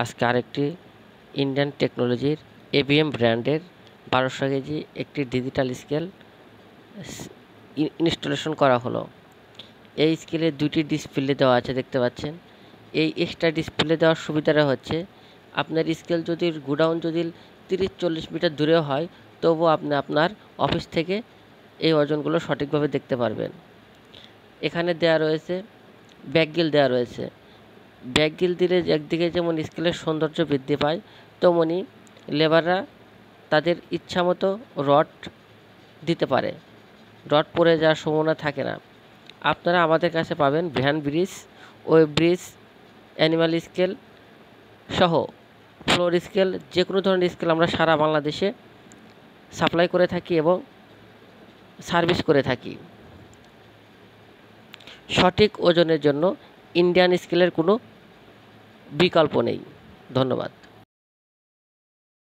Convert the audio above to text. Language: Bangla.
আজকে আরেকটি ইন্ডিয়ান টেকনোলজির এবিএম ব্র্যান্ডের 1200 কেজি একটি ডিজিটাল স্কেল ইনস্টলেশন করা হলো। এই স্কেলে দুটি ডিসপ্লে দেওয়া আছে, দেখতে পাচ্ছেন। এই এক্সট্রা ডিসপ্লে দেওয়ার সুবিধাটা হচ্ছে আপনার স্কেল যদি গোডাউন যদি 30-40 মিটার দূরেও হয়, তবুও আপনি আপনার অফিস থেকে এই ওজনগুলো সঠিকভাবে দেখতে পারবেন। এখানে দেওয়া রয়েছে ব্যাকগিল দেওয়া রয়েছে। ব্যাকগিল দিলে একদিকে যেমন স্কেলের সৌন্দর্য বৃদ্ধি পায়, তেমনি লেবাররা তাদের ইচ্ছামতো রড দিতে পারে, রড পড়ে যাওয়ার সম্ভাবনা থাকে না। আপনারা আমাদের কাছে পাবেন van bridge, web bridge, animal scale সহ ফ্লোর স্কেল, যে কোনো ধরনের স্কেল আমরা সারা বাংলাদেশে সাপ্লাই করে থাকি এবং সার্ভিস করে থাকি। সঠিক ওজনের জন্য ইন্ডিয়ান স্কেলের কোনো বিকল্প নেই। ধন্যবাদ।